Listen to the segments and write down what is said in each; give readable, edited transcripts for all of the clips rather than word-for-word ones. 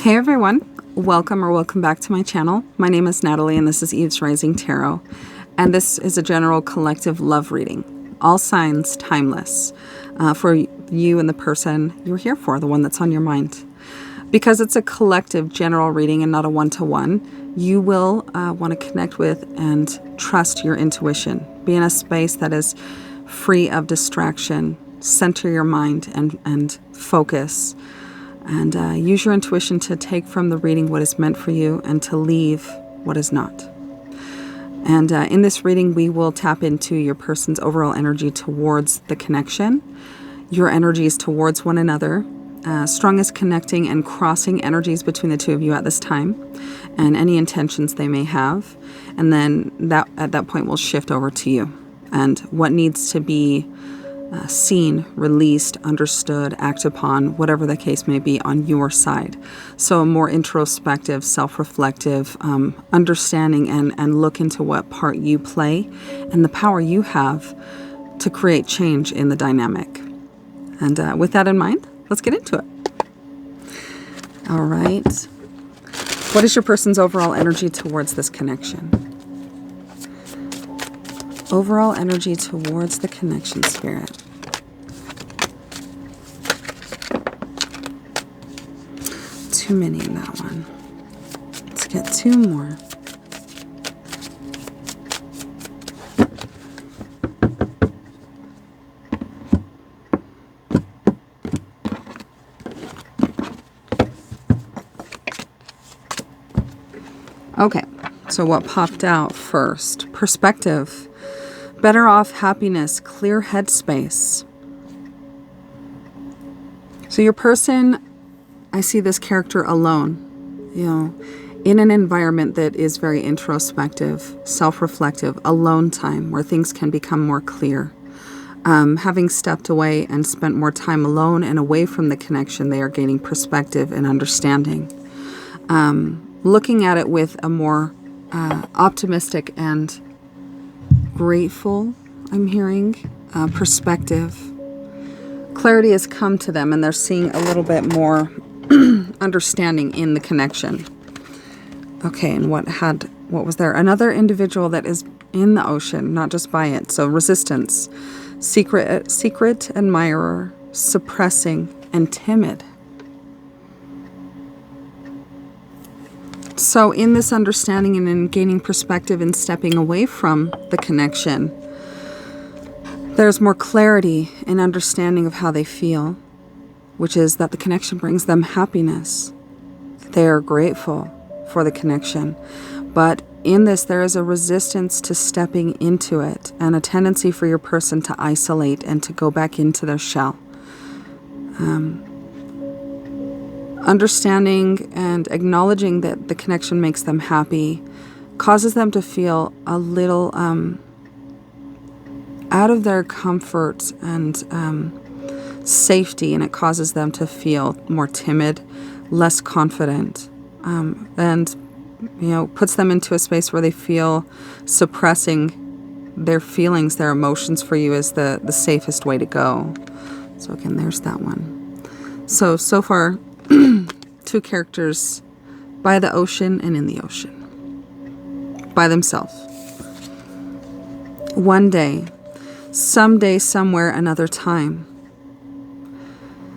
Hey everyone, welcome back to my channel. My name is Natalie and this is Eve's Rising Tarot. And this is a general collective love reading. All signs timeless for you and the person you're here for, the one that's on your mind. Because it's a collective general reading and not a one-to-one, you will want to connect with and trust your intuition. Be in a space that is free of distraction. Center your mind and focus. And use your intuition to take from the reading what is meant for you and to leave what is not. And in this reading, we will tap into your person's overall energy towards the connection, your energies towards one another, strongest connecting and crossing energies between the two of you at this time, and any intentions they may have. And then at that point, we'll shift over to you and what needs to be seen, released, understood, acted upon, whatever the case may be on your side. So a more introspective, self-reflective understanding and look into what part you play and the power you have to create change in the dynamic. And with that in mind, let's get into it. All right. What is your person's overall energy towards this connection? Overall energy towards the connection, Spirit. Too many in that one. Let's get two more. Okay, so what popped out first? Perspective. Better off, happiness, clear headspace. So your person, I see this character alone, in an environment that is very introspective, self-reflective, alone time where things can become more clear. Having stepped away and spent more time alone and away from the connection, they are gaining perspective and understanding. Looking at it with a more optimistic and grateful, I'm hearing, perspective. Clarity has come to them and they're seeing a little bit more understanding in the connection. Okay, and what was there? Another individual that is in the ocean, not just by it. So resistance, secret admirer, suppressing, and timid. So in this understanding and in gaining perspective and stepping away from the connection, there's more clarity and understanding of how they feel, which is that the connection brings them happiness. They are grateful for the connection. But in this, there is a resistance to stepping into it and a tendency for your person to isolate and to go back into their shell. Understanding and acknowledging that the connection makes them happy causes them to feel a little out of their comfort and safety, and it causes them to feel more timid, less confident, and puts them into a space where they feel suppressing their feelings, their emotions for you is the safest way to go. So again, there's that one. So far, two characters by the ocean and in the ocean. By themselves. One day, someday, somewhere, another time.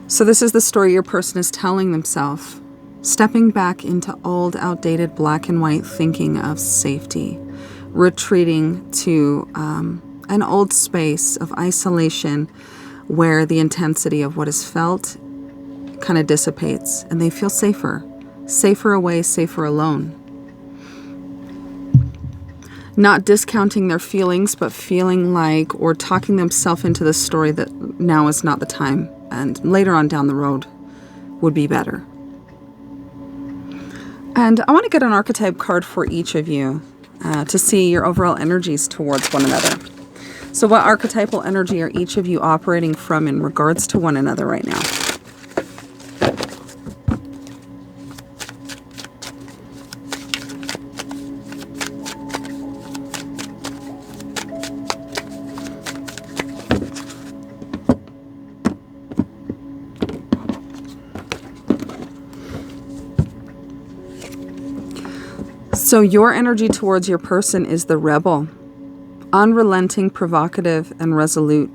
So this is the story your person is telling themselves. Stepping back into old, outdated black and white thinking of safety. Retreating to an old space of isolation where the intensity of what is felt kind of dissipates and they feel safer away, safer alone. Not discounting their feelings, but feeling like, or talking themselves into the story that now is not the time and later on down the road would be better. And I want to get an archetype card for each of you to see your overall energies towards one another. So what archetypal energy are each of you operating from in regards to one another right now? So your energy towards your person is the rebel, unrelenting, provocative, and resolute,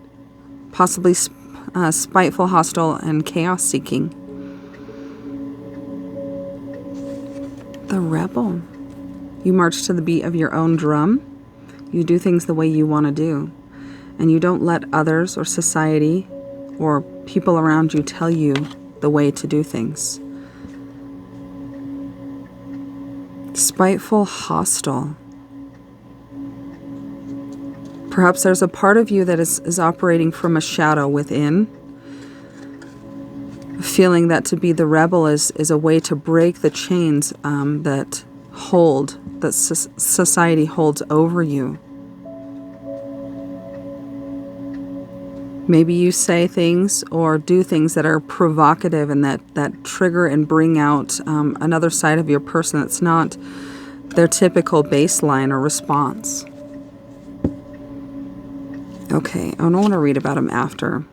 possibly spiteful, hostile, and chaos-seeking. The rebel. You march to the beat of your own drum. You do things the way you want to do. And you don't let others or society or people around you tell you the way to do things. Spiteful, hostile. Perhaps there's a part of you that is operating from a shadow within, feeling that to be the rebel is a way to break the chains that society holds over you. Maybe you say things or do things that are provocative and that trigger and bring out another side of your person that's not their typical baseline or response. Okay, I don't want to read about them after.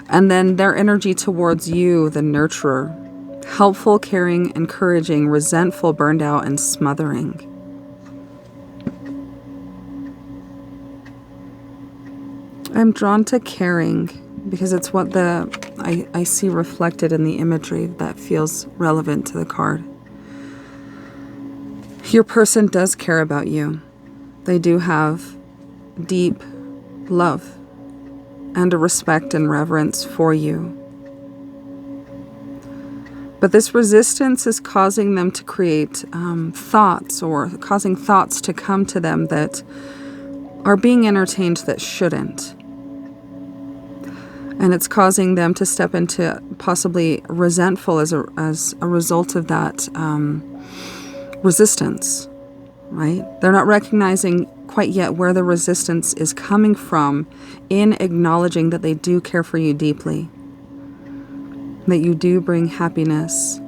And then their energy towards you, the nurturer. Helpful, caring, encouraging, resentful, burned out, and smothering. I'm drawn to caring because it's what I see reflected in the imagery that feels relevant to the card. Your person does care about you. They do have deep love and a respect and reverence for you. But this resistance is causing them to create thoughts, or causing thoughts to come to them that are being entertained that shouldn't. And it's causing them to step into possibly resentful as a result of that resistance, right? They're not recognizing quite yet where the resistance is coming from in acknowledging that they do care for you deeply, that you do bring happiness.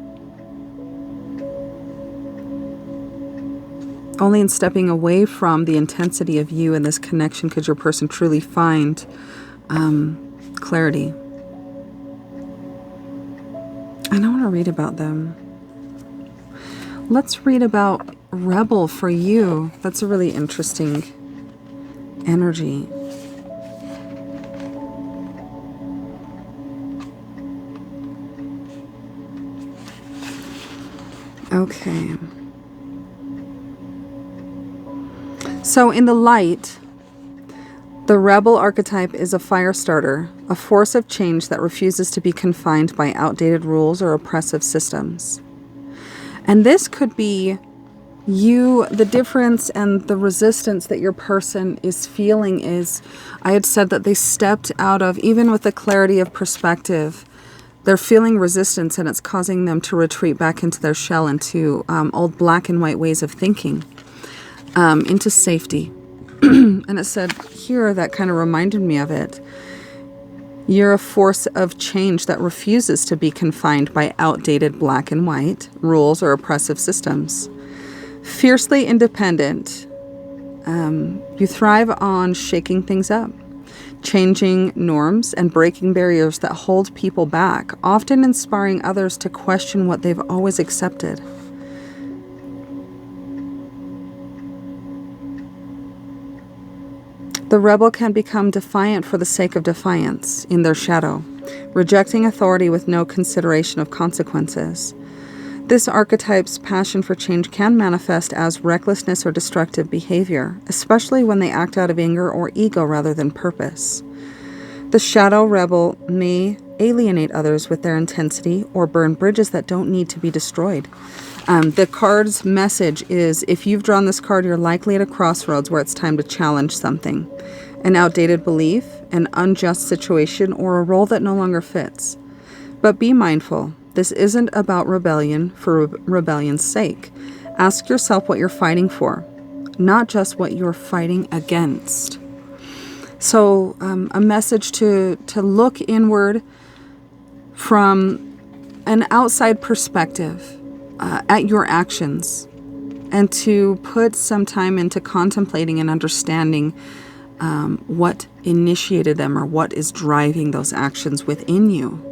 Only in stepping away from the intensity of you and this connection could your person truly find clarity. And I want to read about them. Let's read about rebel for you. That's a really interesting energy. Okay. So in the light, the rebel archetype is a fire starter, a force of change that refuses to be confined by outdated rules or oppressive systems. And this could be you, the difference and the resistance that your person is feeling is, I had said that they stepped out of, even with the clarity of perspective, they're feeling resistance and it's causing them to retreat back into their shell, into old black and white ways of thinking, into safety. And it said here, that kind of reminded me of it. You're a force of change that refuses to be confined by outdated black and white rules or oppressive systems. Fiercely independent, you thrive on shaking things up, changing norms and breaking barriers that hold people back, often inspiring others to question what they've always accepted. The rebel can become defiant for the sake of defiance in their shadow, rejecting authority with no consideration of consequences. This archetype's passion for change can manifest as recklessness or destructive behavior, especially when they act out of anger or ego rather than purpose. The shadow rebel may alienate others with their intensity or burn bridges that don't need to be destroyed. The card's message is, if you've drawn this card, you're likely at a crossroads where it's time to challenge something. An outdated belief, an unjust situation, or a role that no longer fits. But be mindful, this isn't about rebellion for rebellion's sake. Ask yourself what you're fighting for, not just what you're fighting against. So a message to look inward from an outside perspective at your actions, and to put some time into contemplating and understanding what initiated them or what is driving those actions within you.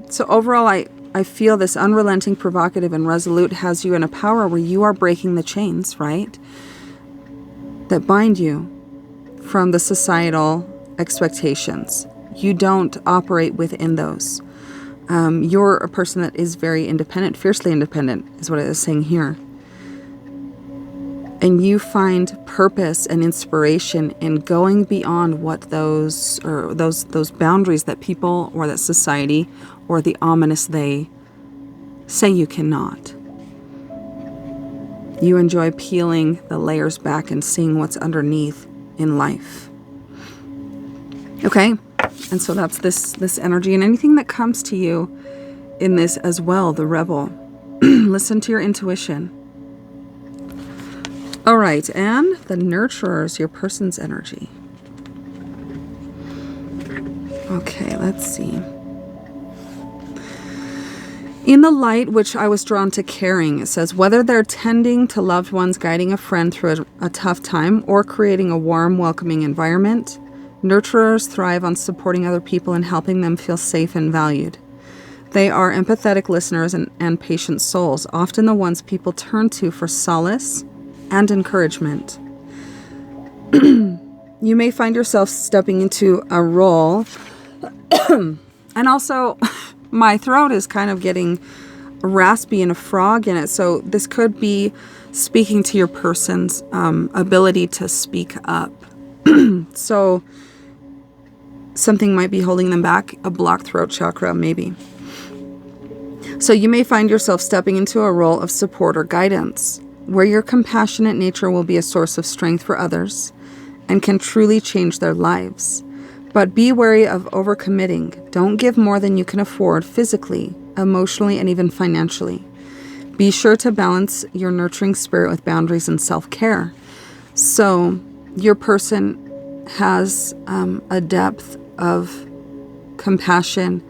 So overall, I feel this unrelenting, provocative, and resolute has you in a power where you are breaking the chains, right? That bind you from the societal expectations. You don't operate within those. You're a person that is very independent, fiercely independent, is what it is saying here. And you find purpose and inspiration in going beyond what those boundaries that people or that society or the ominous they say you cannot. You enjoy peeling the layers back and seeing what's underneath in life. Okay, and so that's this energy, and anything that comes to you in this as well, the rebel. Listen to your intuition. All right, and the nurturers, your person's energy. Okay, let's see. In the light which I was drawn to caring, it says, whether they're tending to loved ones, guiding a friend through a tough time, or creating a warm, welcoming environment, nurturers thrive on supporting other people and helping them feel safe and valued. They are empathetic listeners and patient souls, often the ones people turn to for solace and encouragement. You may find yourself stepping into a role, and also my throat is kind of getting raspy and a frog in it, so this could be speaking to your person's ability to speak up. So something might be holding them back, a blocked throat chakra maybe. So you may find yourself stepping into a role of support or guidance, where your compassionate nature will be a source of strength for others and can truly change their lives. But be wary of overcommitting. Don't give more than you can afford physically, emotionally, and even financially. Be sure to balance your nurturing spirit with boundaries and self-care. So your person has a depth of compassion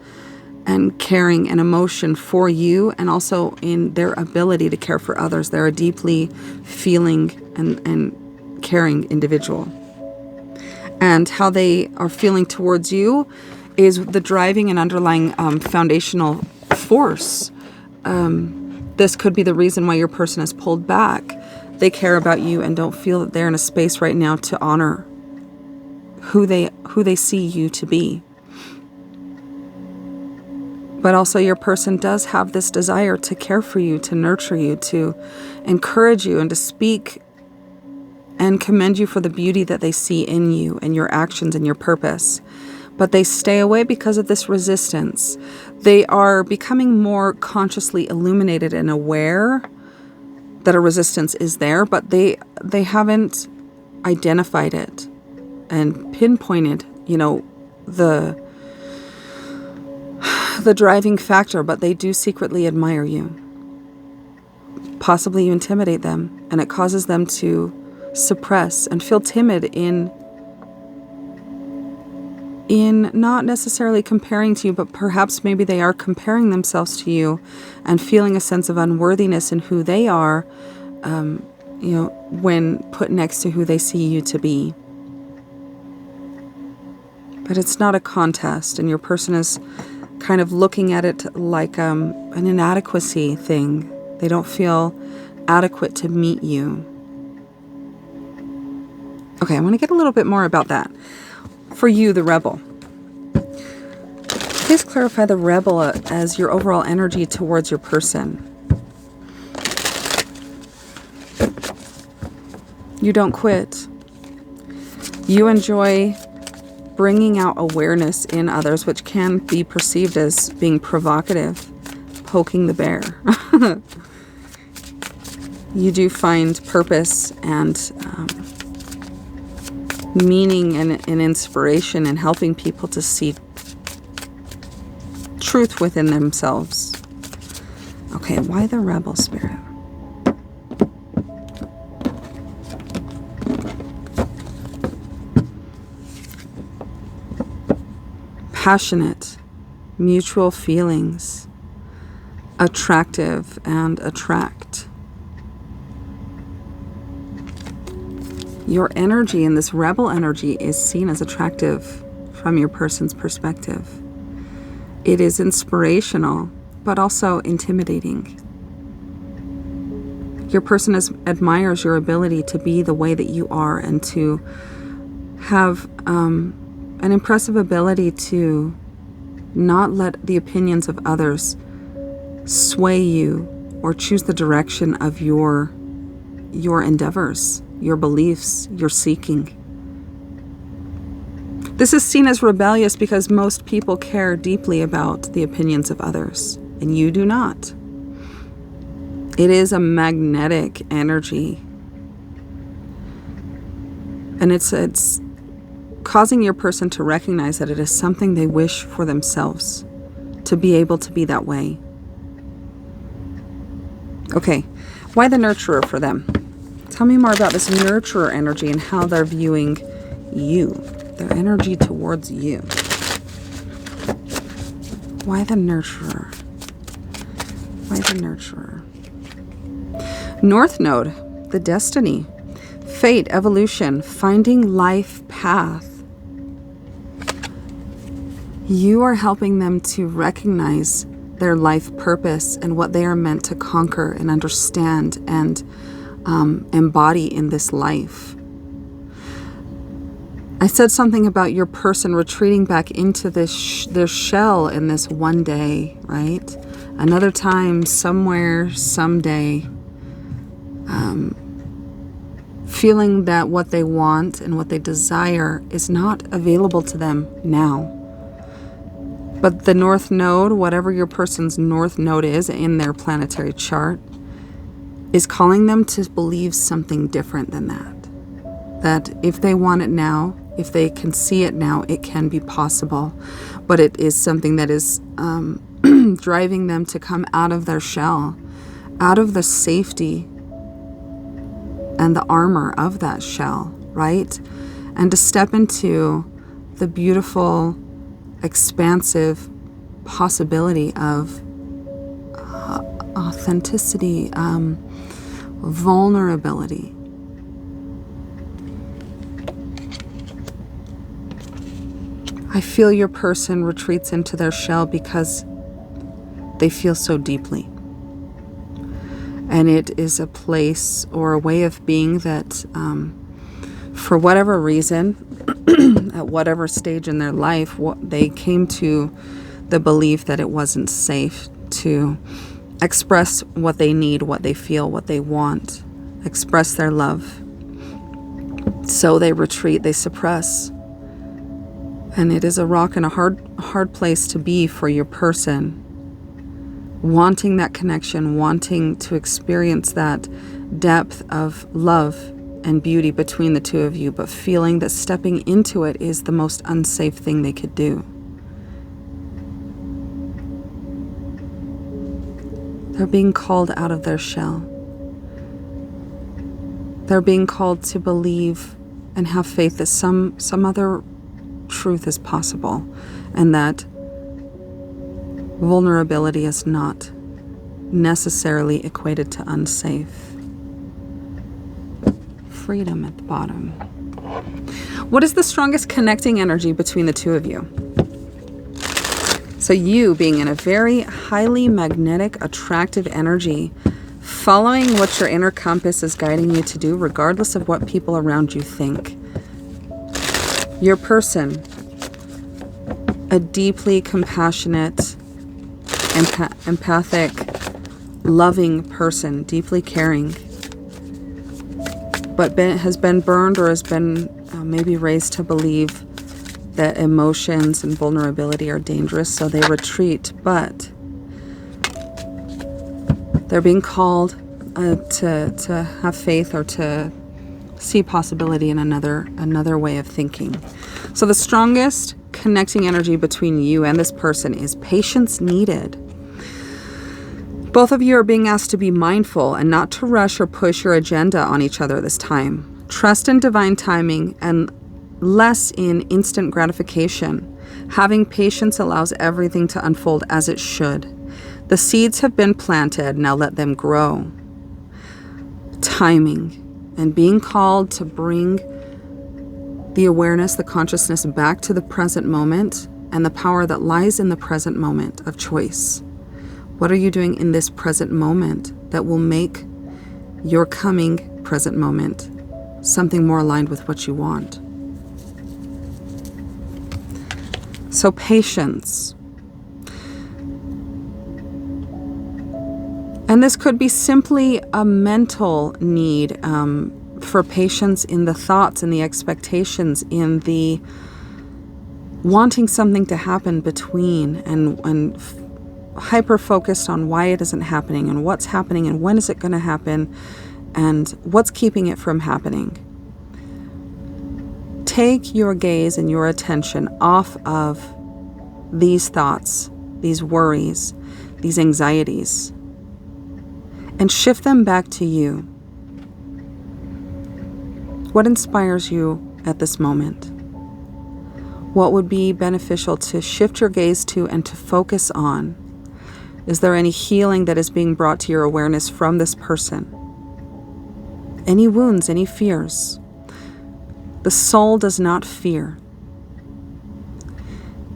and caring and emotion for you, and also in their ability to care for others. They're a deeply feeling and caring individual. And how they are feeling towards you is the driving and underlying foundational force. This could be the reason why your person is pulled back. They care about you and don't feel that they're in a space right now to honor who they see you to be. But also your person does have this desire to care for you, to nurture you, to encourage you, and to speak and commend you for the beauty that they see in you and your actions and your purpose. But they stay away because of this resistance. They are becoming more consciously illuminated and aware that a resistance is there, but they haven't identified it and pinpointed, the driving factor, but they do secretly admire you. Possibly you intimidate them, and it causes them to suppress and feel timid in not necessarily comparing to you, but perhaps maybe they are comparing themselves to you and feeling a sense of unworthiness in who they are, when put next to who they see you to be. But it's not a contest, and your person is kind of looking at it like an inadequacy thing. They don't feel adequate to meet you. Okay, I want to get a little bit more about that. For you, the rebel. Please clarify the rebel as your overall energy towards your person. You don't quit. You enjoy bringing out awareness in others, which can be perceived as being provocative, poking the bear. You do find purpose and meaning and inspiration in helping people to see truth within themselves. Okay, why the rebel spirit? Passionate, mutual feelings, attractive and attract. Your energy in this rebel energy is seen as attractive from your person's perspective. It is inspirational. but also intimidating. Your person admires your ability to be the way that you are and to have an impressive ability to not let the opinions of others sway you or choose the direction of your endeavors, your beliefs, your seeking. This is seen as rebellious because most people care deeply about the opinions of others, and you do not. It is a magnetic energy, and it's causing your person to recognize that it is something they wish for themselves, to be able to be that way. Okay, why the nurturer for them? Tell me more about this nurturer energy and how they're viewing you, their energy towards you. Why the nurturer? Why the nurturer? North Node, the destiny, fate, evolution, finding life path. You are helping them to recognize their life purpose and what they are meant to conquer and understand and embody in this life. I said something about your person retreating back into their shell in this one day, right? Another time, somewhere, someday, feeling that what they want and what they desire is not available to them now. But the North Node, whatever your person's North Node is in their planetary chart, is calling them to believe something different than that. That if they want it now, if they can see it now, it can be possible. But it is something that is driving them to come out of their shell, out of the safety and the armor of that shell, right? And to step into the beautiful, expansive possibility of authenticity, vulnerability. I feel your person retreats into their shell because they feel so deeply. And it is a place or a way of being that, for whatever reason, at whatever stage in their life, they came to the belief that it wasn't safe to express what they need, what they feel, what they want, express their love. So they retreat, they suppress. And it is a rock and a hard place to be for your person, wanting that connection, wanting to experience that depth of love and beauty between the two of you, but feeling that stepping into it is the most unsafe thing they could do. They're being called out of their shell. They're being called to believe and have faith that some other truth is possible, and that vulnerability is not necessarily equated to unsafe. Freedom at the bottom. What is the strongest connecting energy between the two of you? So you being in a very highly magnetic, attractive energy, following what your inner compass is guiding you to do, regardless of what people around you think. Your person, a deeply compassionate, empathic, loving person, deeply caring, but has been burned or has been maybe raised to believe that emotions and vulnerability are dangerous, so they retreat. But they're being called to have faith or to see possibility in another way of thinking. So the strongest connecting energy between you and this person is patience needed. Both of you are being asked to be mindful and not to rush or push your agenda on each other this time. Trust in divine timing and less in instant gratification. Having patience allows everything to unfold as it should. The seeds have been planted, now let them grow. Timing and being called to bring the awareness, the consciousness back to the present moment and the power that lies in the present moment of choice. What are you doing in this present moment that will make your coming present moment something more aligned with what you want? So patience. And this could be simply a mental need for patience in the thoughts and the expectations, in the wanting something to happen between, and hyper-focused on why it isn't happening and what's happening and when is it going to happen and what's keeping it from happening. Take your gaze and your attention off of these thoughts, these worries, these anxieties, and shift them back to you. What inspires you at this moment? What would be beneficial to shift your gaze to and to focus on? Is there any healing that is being brought to your awareness from this person? Any wounds, any fears? The soul does not fear.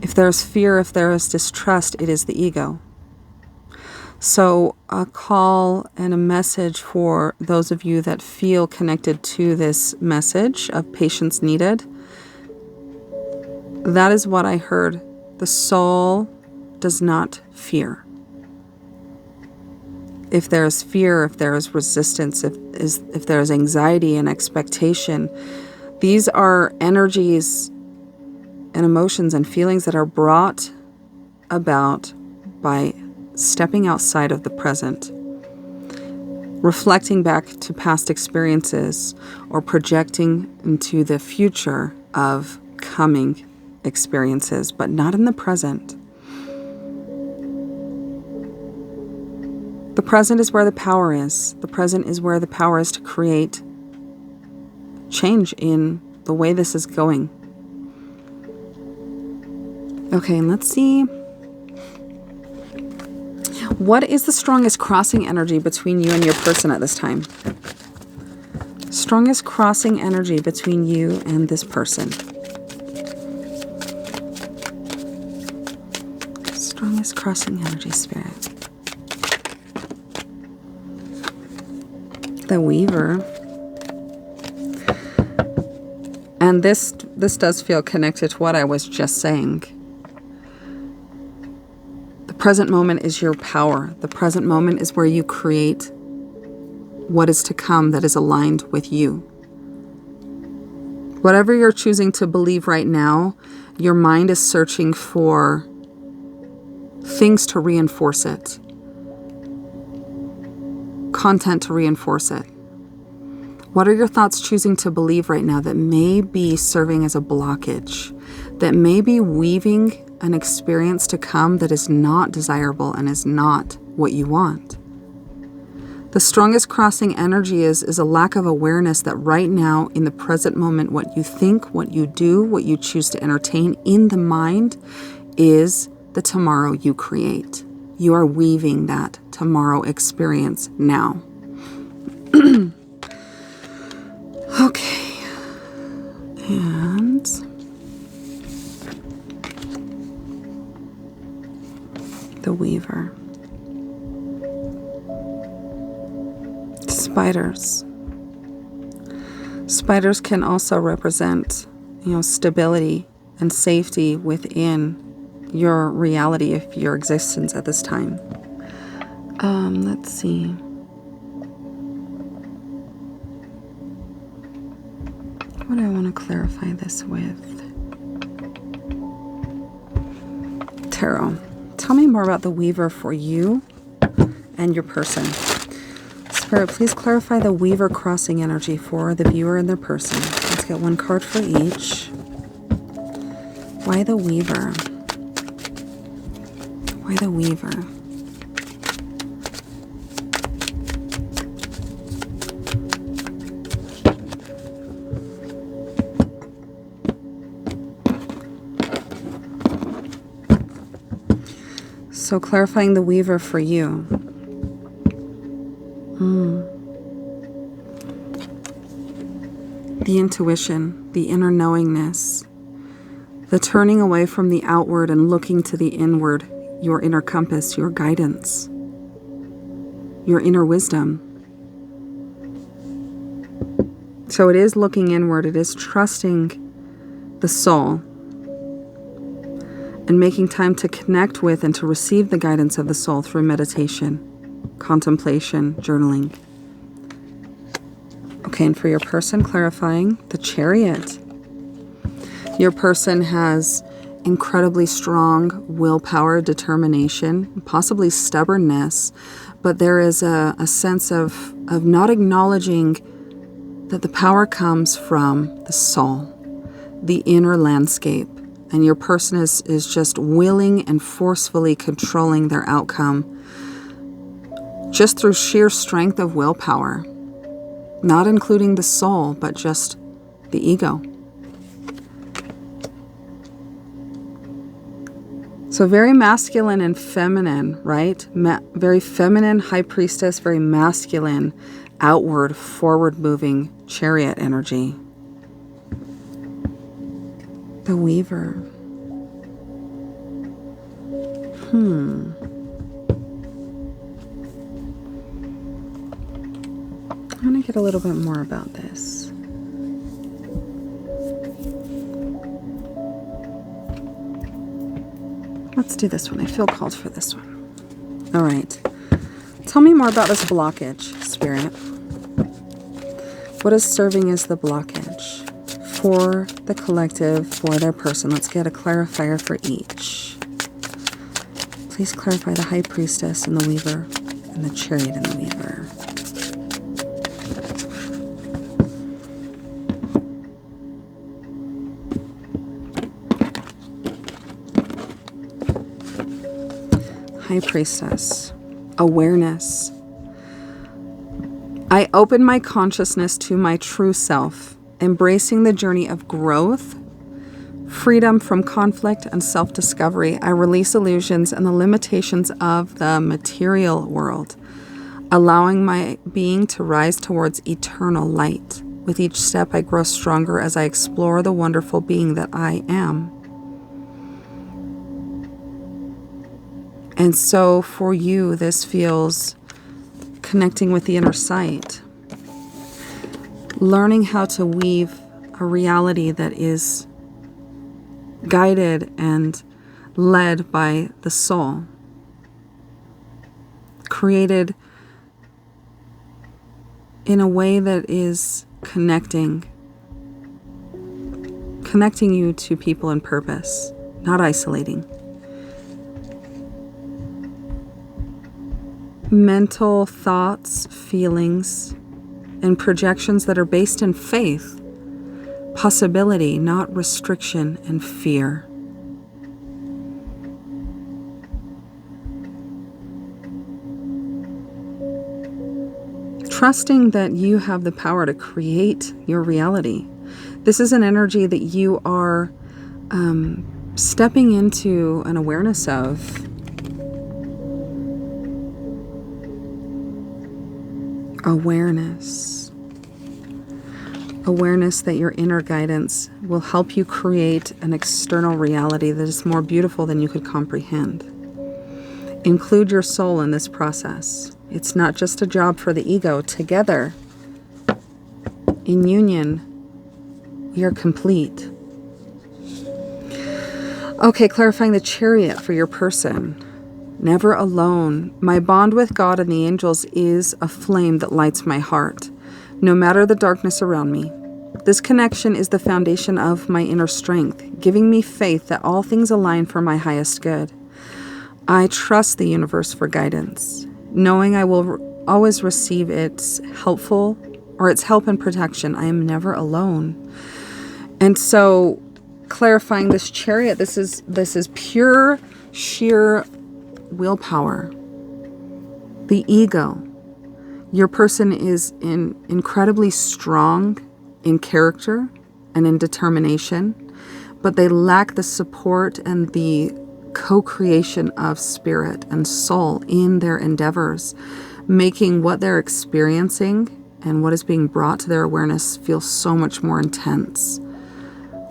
If there is fear, if there is distrust, it is the ego. So a call and a message for those of you that feel connected to this message of patience needed. That is what I heard. The soul does not fear. If there is fear, if there is resistance, if there is anxiety and expectation, these are energies and emotions and feelings that are brought about by stepping outside of the present, reflecting back to past experiences, or projecting into the future of coming experiences, but not in the present. The present is where the power is. The present is where the power is to create change in the way this is going. Okay, and let's see. What is the strongest crossing energy between you and your person at this time? Strongest crossing energy between you and this person. Strongest crossing energy, Spirit. The Weaver. And this does feel connected to what I was just saying. The present moment is your power. The present moment is where you create what is to come that is aligned with you. Whatever you're choosing to believe right now, your mind is searching for things to reinforce it. Content to reinforce it. What are your thoughts choosing to believe right now that may be serving as a blockage, that may be weaving an experience to come that is not desirable and is not what you want? The strongest crossing energy is a lack of awareness that right now, in the present moment, what you think, what you do, what you choose to entertain in the mind is the tomorrow you create. You are weaving that tomorrow experience now. Okay. And the Weaver. Spiders. Spiders can also represent, stability and safety within your reality of your existence at this time. Let's see. What do I want to clarify this with? Tarot. Tell me more about the Weaver for you and your person. Spirit, please clarify the Weaver crossing energy for the viewer and their person. Let's get one card for each. Why the Weaver? Why the Weaver? So clarifying the Weaver for you. The intuition, the inner knowingness, the turning away from the outward and looking to the inward, your inner compass, your guidance. your inner wisdom. So it is looking inward, it is trusting the soul and making time to connect with and to receive the guidance of the soul through meditation, contemplation, journaling. Okay, and for your person, clarifying the Chariot. Your person has incredibly strong willpower, determination, possibly stubbornness, but there is a sense of not acknowledging that the power comes from the soul, the inner landscape, and your person is just willing and forcefully controlling their outcome just through sheer strength of willpower, not including the soul, but just the ego. So very masculine and feminine, right? Very feminine high priestess, very masculine, outward, forward-moving Chariot energy. The Weaver. I want to get a little bit more about this. Let's do this one. I feel called for this one. All right. Tell me more about this blockage, Spirit. What is serving as the blockage for the collective, for their person? Let's get a clarifier for each. Please clarify the High Priestess and the Weaver and the Chariot and the Weaver. High Priestess, awareness. I open my consciousness to my true self, embracing the journey of growth, freedom from conflict and self-discovery. I release illusions and the limitations of the material world, allowing my being to rise towards eternal light. With each step, I grow stronger as I explore the wonderful being that I am. And so for you, this feels connecting with the inner sight, learning how to weave a reality that is guided and led by the soul, created in a way that is connecting you to people and purpose, not isolating. Mental thoughts, feelings, and projections that are based in faith, possibility, not restriction and fear. Trusting that you have the power to create your reality. This is an energy that you are stepping into an awareness of. Awareness that your inner guidance will help you create an external reality that is more beautiful than you could comprehend. Include your soul in this process. It's not just a job for the ego. Together, in union, we are complete. Okay, clarifying the Chariot for your person. Never alone. My bond with God and the angels is a flame that lights my heart, no matter the darkness around me. This connection is the foundation of my inner strength, giving me faith that all things align for my highest good. I trust the universe for guidance, knowing I will always receive its help and protection. I am never alone. And so, clarifying this Chariot, this is pure, sheer willpower. The ego. Your person is incredibly strong in character and in determination, but they lack the support and the co-creation of spirit and soul in their endeavors, making what they're experiencing and what is being brought to their awareness feel so much more intense.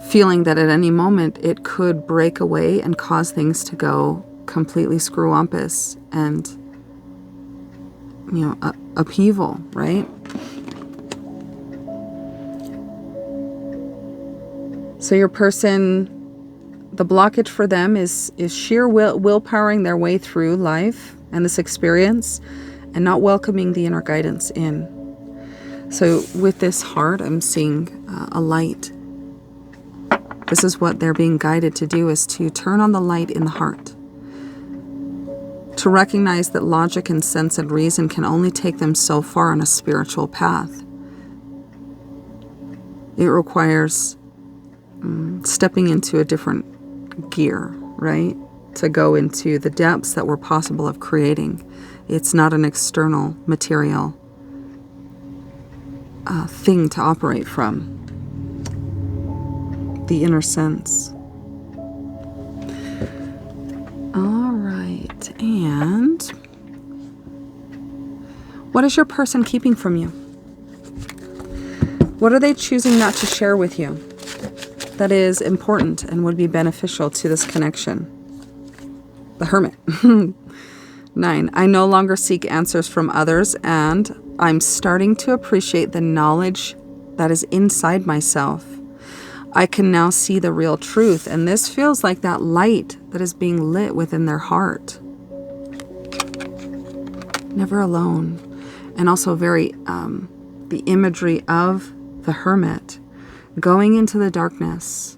Feeling that at any moment it could break away and cause things to go completely screwampus and upheaval, right? So your person, the blockage for them is sheer willpowering their way through life and this experience and not welcoming the inner guidance in. So with this heart, I'm seeing a light. This is what they're being guided to do, is to turn on the light in the heart. To recognize that logic and sense and reason can only take them so far on a spiritual path. It requires stepping into a different gear, right? To go into the depths that were possible of creating. It's not an external material thing to operate from. The inner sense. All right, and what is your person keeping from you? What are they choosing not to share with you that is important and would be beneficial to this connection? The Hermit. 9. I no longer seek answers from others, and I'm starting to appreciate the knowledge that is inside myself. I can now see the real truth, and this feels like that light that is being lit within their heart. Never alone. And also very, the imagery of the hermit going into the darkness,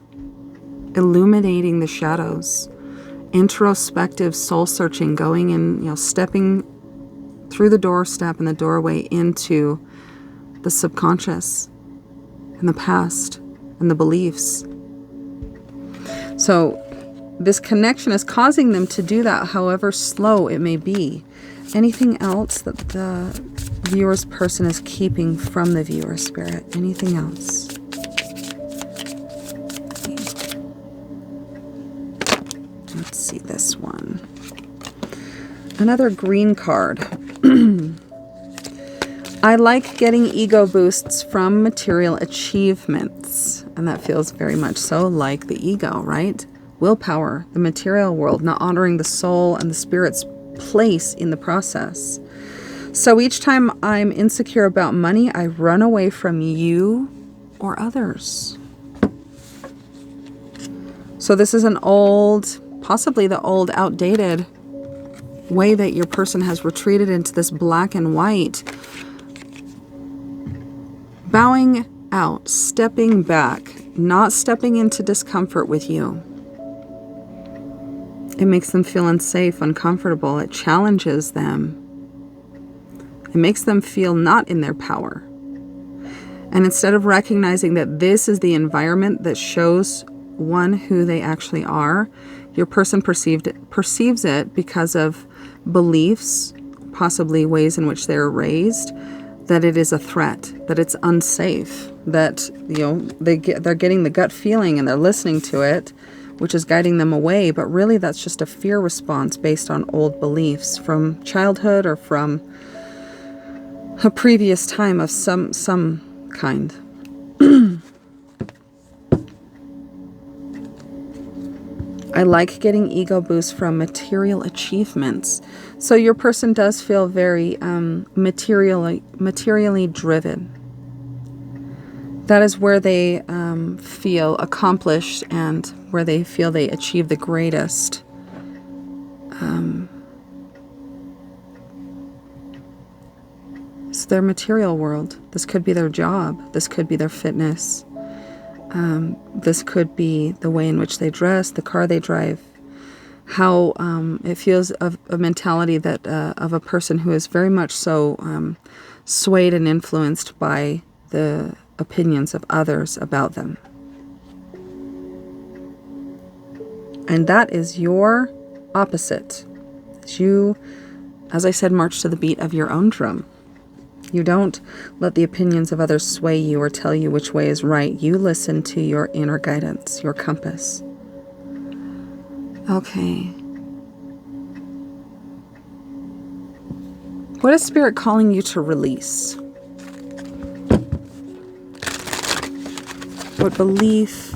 illuminating the shadows, introspective soul searching, going in, stepping through the doorstep and the doorway into the subconscious and the past and the beliefs. So this connection is causing them to do that, however slow it may be. Anything else that the viewer's person is keeping from the viewer spirit? Anything else? Let's see this one. Another green card. I like getting ego boosts from material achievements. And that feels very much so like the ego, right? Willpower, the material world, not honoring the soul and the spirit's place in the process. So each time I'm insecure about money, I run away from you or others. So this is an old, possibly the old outdated way that your person has retreated into this black and white. Bowing out, stepping back, not stepping into discomfort with you. It makes them feel unsafe, uncomfortable. It challenges them. It makes them feel not in their power. And instead of recognizing that this is the environment that shows one who they actually are, your person perceives it because of beliefs, possibly ways in which they're raised, that it is a threat, that it's unsafe, that they're getting the gut feeling and they're listening to it, which is guiding them away. But really, that's just a fear response based on old beliefs from childhood or from a previous time of some kind. I like getting ego boosts from material achievements. So your person does feel very materially driven. That is where they feel accomplished and where they feel they achieve the greatest. It's their material world. This could be their job. This could be their fitness. This could be the way in which they dress, the car they drive, how it feels of a mentality that of a person who is very much so swayed and influenced by the opinions of others about them. And that is your opposite. You, as I said, march to the beat of your own drum. You don't let the opinions of others sway you or tell you which way is right. You listen to your inner guidance, your compass. Okay. What is Spirit calling you to release? What belief?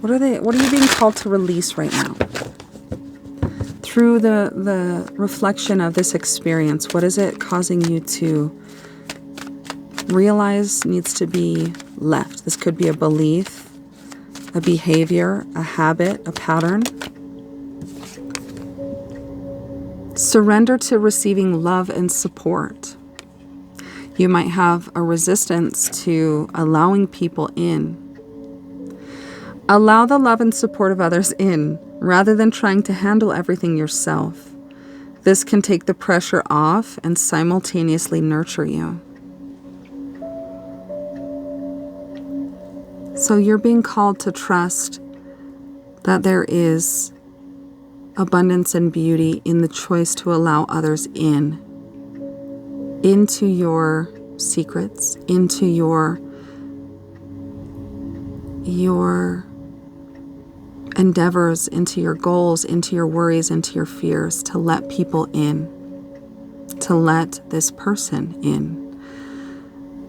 What are you being called to release right now? through the reflection of this experience, what is it causing you to realize needs to be left? This could be a belief, a behavior, a habit, a pattern. Surrender to receiving love and support. You might have a resistance to allowing people in. Allow the love and support of others in, rather than trying to handle everything yourself. This can take the pressure off and simultaneously nurture you. So you're being called to trust that there is abundance and beauty in the choice to allow others into your secrets, into your endeavors, into your goals, into your worries, into your fears, to let people in, to let this person in.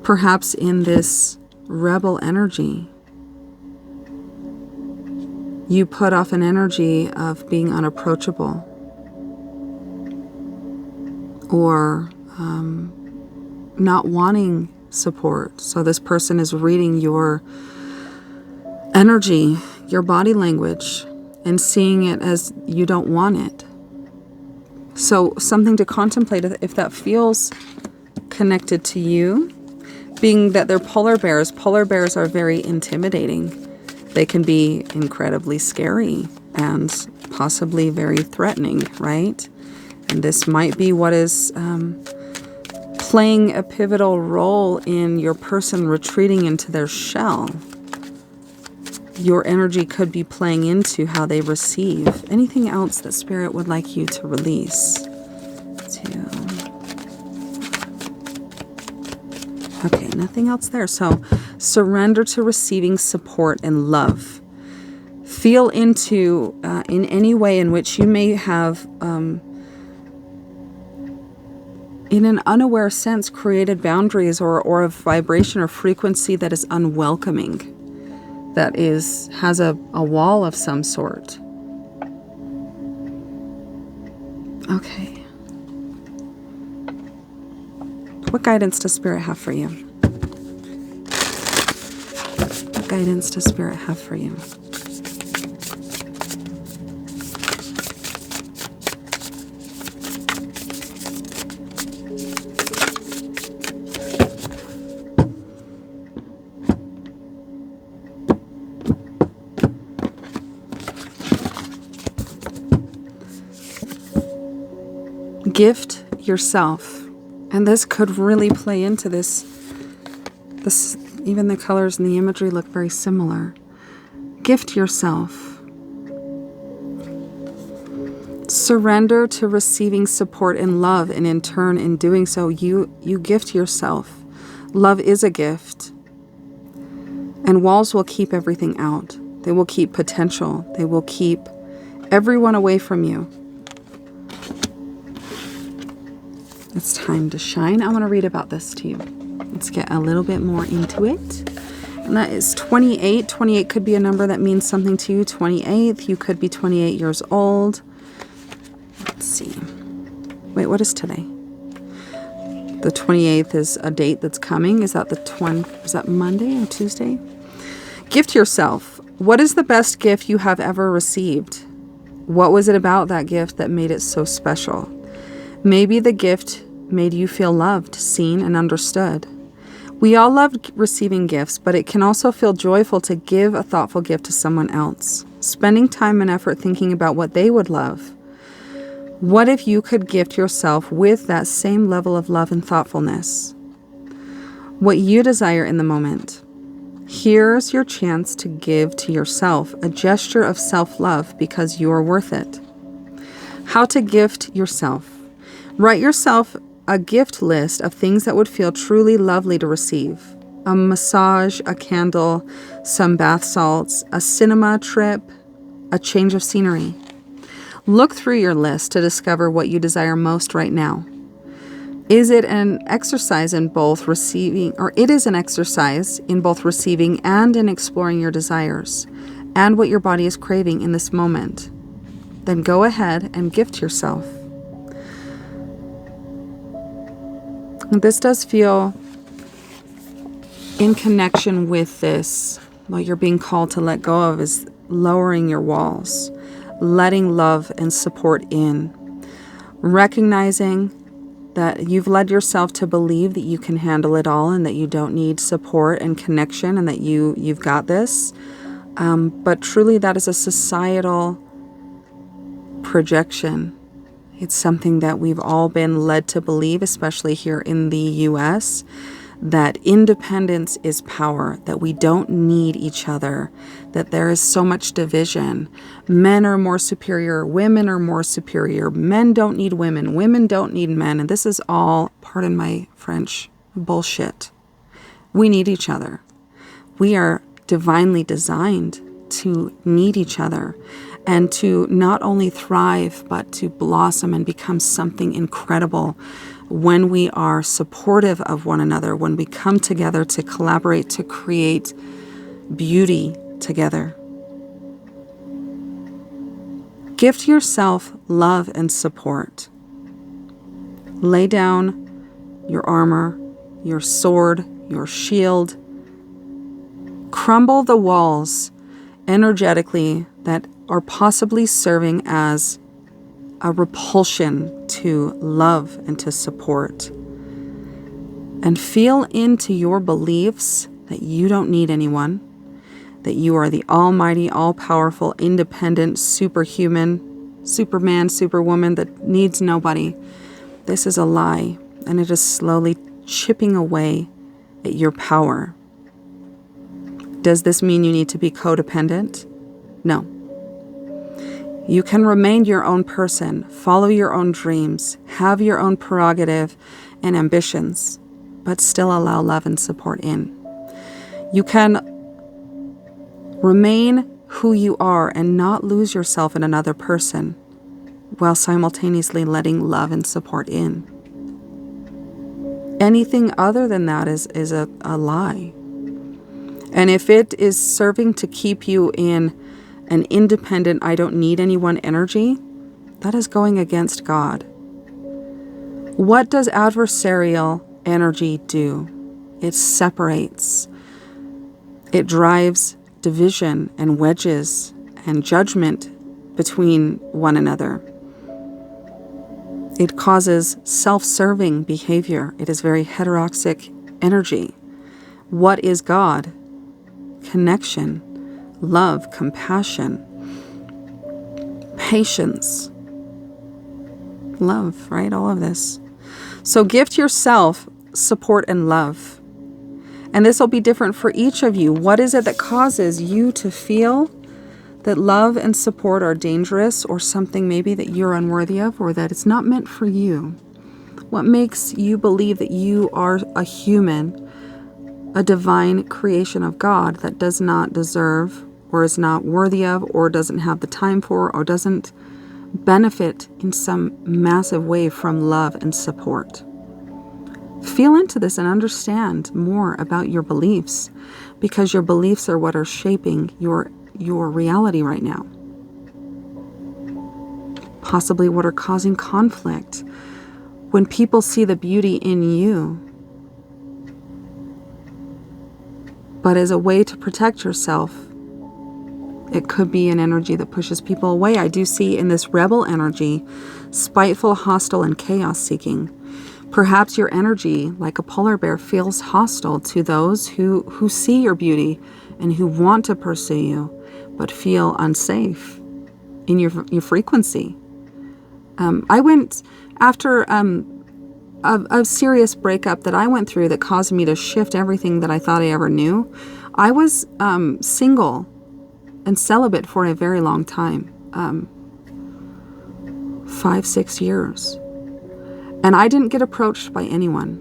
Perhaps in this rebel energy, you put off an energy of being unapproachable or not wanting support. So this person is reading your energy, your body language, and seeing it as you don't want it. So something to contemplate if that feels connected to you, being that they're polar bears. Polar bears are very intimidating. They can be incredibly scary and possibly very threatening, right? And this might be what is playing a pivotal role in your person retreating into their shell. Your energy could be playing into how they receive. Anything else that Spirit would like you to release? Okay, nothing else there. So surrender to receiving support and love. Feel into, in any way in which you may have, in an unaware sense, created boundaries or a vibration or frequency that is unwelcoming, that has a wall of some sort. Okay. What guidance does Spirit have for you? What guidance does Spirit have for you? Gift yourself. And this could really play into this, even the colors and the imagery look very similar. Gift yourself. Surrender to receiving support and love, and in turn, in doing so, you gift yourself. Love is a gift. And walls will keep everything out. They will keep potential. They will keep everyone away from you. It's time to shine. I want to read about this to you. Let's get a little bit more into it. And that is 28. 28 could be a number that means something to you. 28th, you could be 28 years old. Let's see. Wait, what is today? The 28th is a date that's coming. Is that is that Monday or Tuesday? Gift yourself. What is the best gift you have ever received? What was it about that gift that made it so special? Maybe the gift made you feel loved, seen, and understood. We all love receiving gifts, but it can also feel joyful to give a thoughtful gift to someone else, spending time and effort thinking about what they would love. What if you could gift yourself with that same level of love and thoughtfulness? What you desire in the moment. Here's your chance to give to yourself a gesture of self-love because you are worth it. How to gift yourself. Write yourself a gift list of things that would feel truly lovely to receive. A massage, a candle, some bath salts, a cinema trip, a change of scenery. Look through your list to discover what you desire most right now. Is it an exercise in both receiving, or it is an exercise in both receiving and in exploring your desires and what your body is craving in this moment. then go ahead and gift yourself. This does feel in connection with this. What you're being called to let go of is lowering your walls, letting love and support in, recognizing that you've led yourself to believe that you can handle it all and that you don't need support and connection and that you've got this. But truly that is a societal projection. It's something that we've all been led to believe, especially here in the US, that independence is power, that we don't need each other, that there is so much division. Men are more superior, women are more superior, men don't need women, women don't need men, and this is all, pardon my French, bullshit. We need each other. We are divinely designed to need each other and to not only thrive, but to blossom and become something incredible when we are supportive of one another, when we come together to collaborate, to create beauty together. Gift yourself love and support. Lay down your armor, your sword, your shield. Crumble the walls energetically that are possibly serving as a repulsion to love and to support. And feel into your beliefs that you don't need anyone, that you are the almighty, all-powerful, independent, superhuman, superman, superwoman that needs nobody. This is a lie, and it is slowly chipping away at your power. Does this mean you need to be codependent? No. You can remain your own person, follow your own dreams, have your own prerogative and ambitions, but still allow love and support in. You can remain who you are and not lose yourself in another person while simultaneously letting love and support in. Anything other than that is a lie. And if it is serving to keep you in an independent, I don't need anyone energy, that is going against God. What does adversarial energy do? It separates. It drives division and wedges and judgment between one another. It causes self-serving behavior. It is very heteroxic energy. What is God? Connection, love, compassion, patience, love, right? All of this. So gift yourself support and love. And this will be different for each of you. What is it that causes you to feel that love and support are dangerous or something maybe that you're unworthy of or that it's not meant for you? What makes you believe that you are a human, a divine creation of God that does not deserve or is not worthy of or doesn't have the time for or doesn't benefit in some massive way from love and support? Feel into this and understand more about your beliefs, because your beliefs are what are shaping your reality right now. Possibly what are causing conflict. When people see the beauty in you, but as a way to protect yourself, it could be an energy that pushes people away. I do see in this rebel energy, spiteful, hostile, and chaos-seeking. Perhaps your energy, like a polar bear, feels hostile to those who see your beauty and who want to pursue you, but feel unsafe in your frequency. I went after a serious breakup that I went through that caused me to shift everything that I thought I ever knew. I was single and celibate for a very long time, 5-6 years. And I didn't get approached by anyone,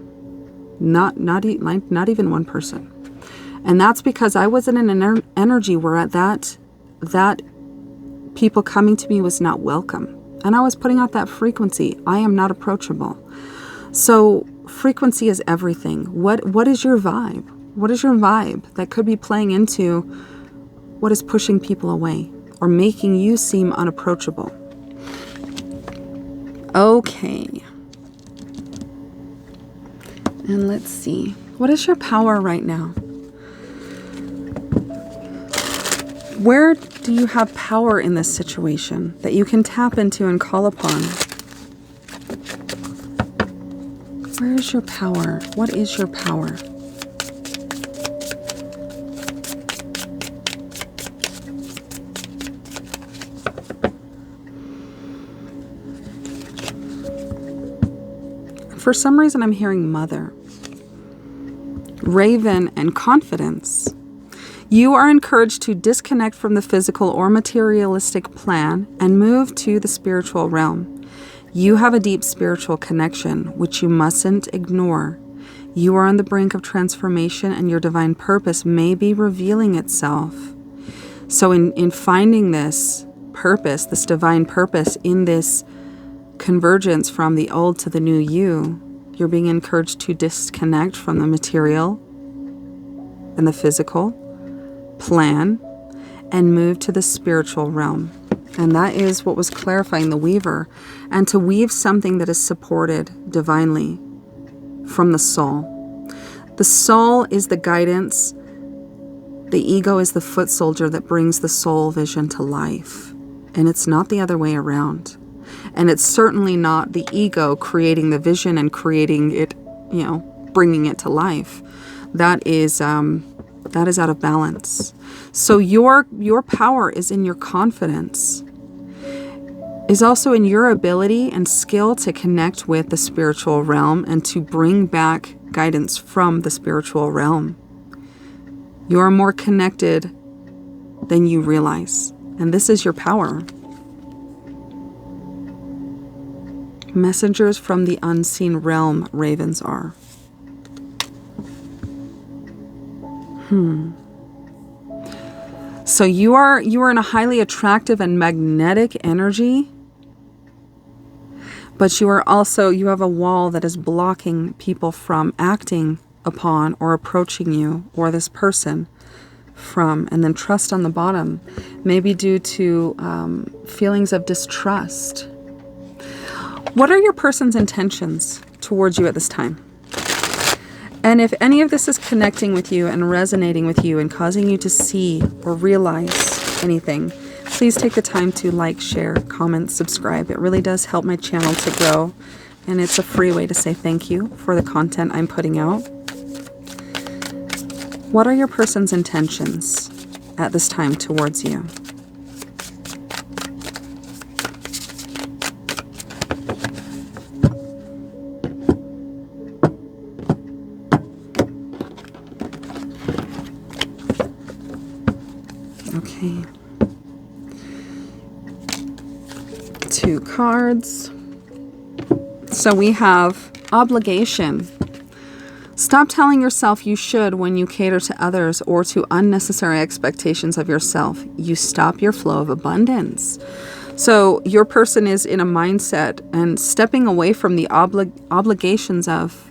not even one person. And that's because I wasn't in an energy where at that people coming to me was not welcome. And I was putting out that frequency. I am not approachable. So frequency is everything. What is your vibe? What is your vibe that could be playing into what is pushing people away or making you seem unapproachable? Okay. And let's see. What is your power right now? Where do you have power in this situation that you can tap into and call upon? Where is your power? What is your power? For some reason, I'm hearing mother, raven, and confidence. You are encouraged to disconnect from the physical or materialistic plan and move to the spiritual realm. You have a deep spiritual connection, which you mustn't ignore. You are on the brink of transformation, and your divine purpose may be revealing itself. So in finding this purpose, this divine purpose in this convergence from the old to the new you, you're being encouraged to disconnect from the material and the physical plan and move to the spiritual realm. And that is what was clarifying the weaver. And to weave something that is supported divinely from the soul. The soul is the guidance. The ego is the foot soldier that brings the soul vision to life. And it's not the other way around. And it's certainly not the ego creating the vision and creating it, bringing it to life. That is out of balance. So your power is in your confidence, is also in your ability and skill to connect with the spiritual realm and to bring back guidance from the spiritual realm. You are more connected than you realize, and this is your power. Messengers from the unseen realm, ravens are. So you are in a highly attractive and magnetic energy, but you have a wall that is blocking people from acting upon or approaching you or this person from, and then trust on the bottom, maybe due to feelings of distrust. What are your person's intentions towards you at this time? And if any of this is connecting with you and resonating with you and causing you to see or realize anything, please take the time to like, share, comment, subscribe. It really does help my channel to grow. And it's a free way to say thank you for the content I'm putting out. What are your person's intentions at this time towards you? Okay. 2 cards. So we have obligation. Stop telling yourself you should when you cater to others or to unnecessary expectations of yourself. You stop your flow of abundance. So your person is in a mindset and stepping away from the obligations of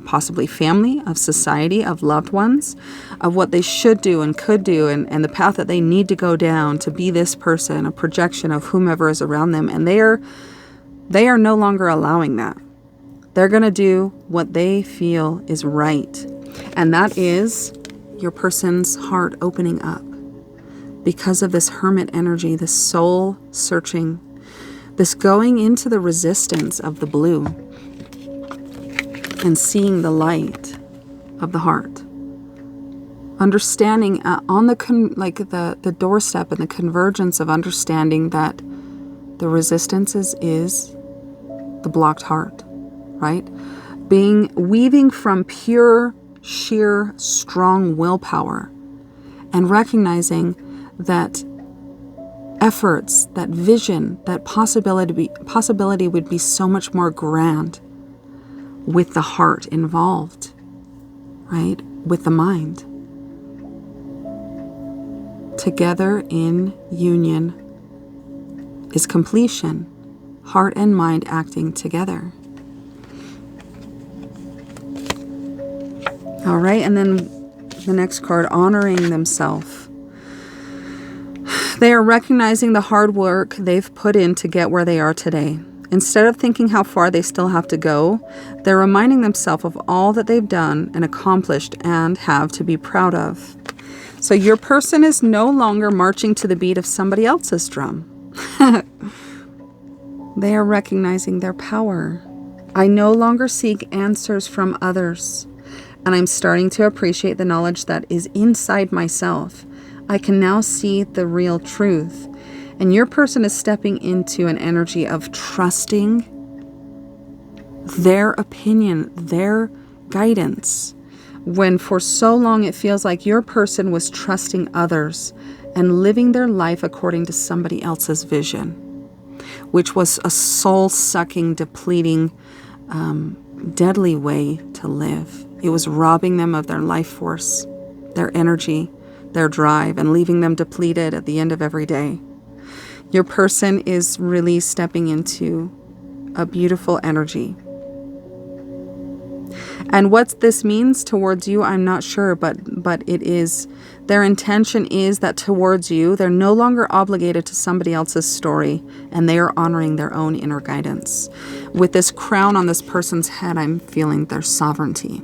possibly family, of society, of loved ones, of what they should do and could do, and the path that they need to go down to be this person, a projection of whomever is around them. And they are no longer allowing that. They're going to do what they feel is right. And that is your person's heart opening up because of this hermit energy, this soul searching, this going into the resistance of the blue and seeing the light of the heart. Understanding on the doorstep and the convergence of understanding that the resistance is the blocked heart, right? Weaving from pure, sheer, strong willpower and recognizing that efforts, that vision, that possibility would be so much more grand with the heart involved, right? With the mind. Together in union is completion. Heart and mind acting together. All right, and then the next card, honoring themselves. They are recognizing the hard work they've put in to get where they are today. Instead of thinking how far they still have to go, they're reminding themselves of all that they've done and accomplished and have to be proud of. So your person is no longer marching to the beat of somebody else's drum. They are recognizing their power. I no longer seek answers from others, and I'm starting to appreciate the knowledge that is inside myself. I can now see the real truth. And your person is stepping into an energy of trusting their opinion, their guidance, when for so long it feels like your person was trusting others and living their life according to somebody else's vision, which was a soul-sucking, depleting, deadly way to live. It was robbing them of their life force, their energy, their drive, and leaving them depleted at the end of every day. Your person is really stepping into a beautiful energy. And what this means towards you, I'm not sure, but it is, their intention is that towards you, they're no longer obligated to somebody else's story, and they are honoring their own inner guidance. With this crown on this person's head, I'm feeling their sovereignty.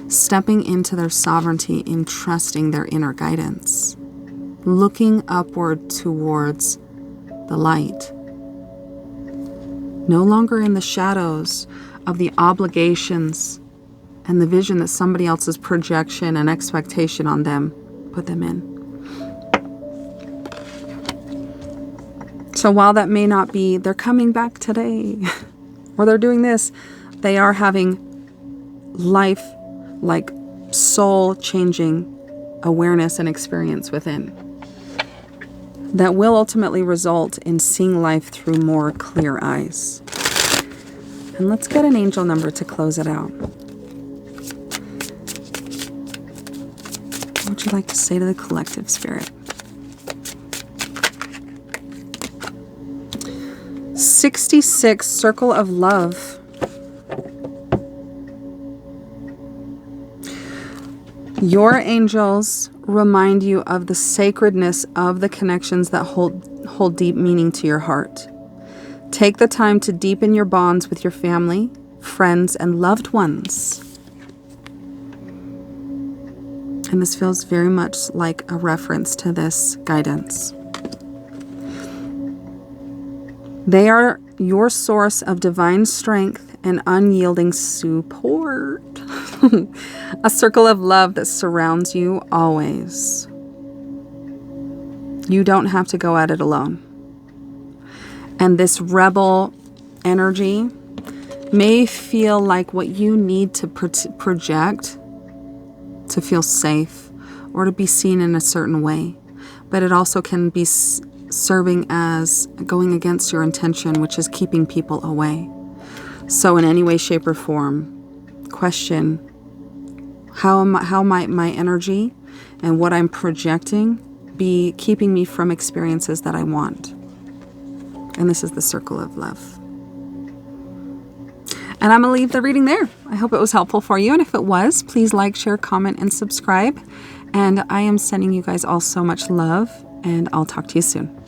Stepping into their sovereignty in trusting their inner guidance. Looking upward towards the light. No longer in the shadows of the obligations and the vision that somebody else's projection and expectation on them put them in. So while that may not be, they're coming back today, or they're doing this, they are having life, like soul-changing awareness and experience within that will ultimately result in seeing life through more clear eyes. And let's get an angel number to close it out. What would you like to say to the collective spirit? 66, Circle of Love. Your angels remind you of the sacredness of the connections that hold deep meaning to your heart. Take the time to deepen your bonds with your family, friends, and loved ones. And this feels very much like a reference to this guidance. They are your source of divine strength and unyielding support. A circle of love that surrounds you always. You don't have to go at it alone. And this rebel energy may feel like what you need to project to feel safe or to be seen in a certain way. But it also can be serving as going against your intention, which is keeping people away. So in any way, shape, or form, question how might my energy and what I'm projecting be keeping me from experiences that I want. And this is the circle of love. And I'm going to leave the reading there. I hope it was helpful for you. And if it was, please like, share, comment, and subscribe. And I am sending you guys all so much love. And I'll talk to you soon.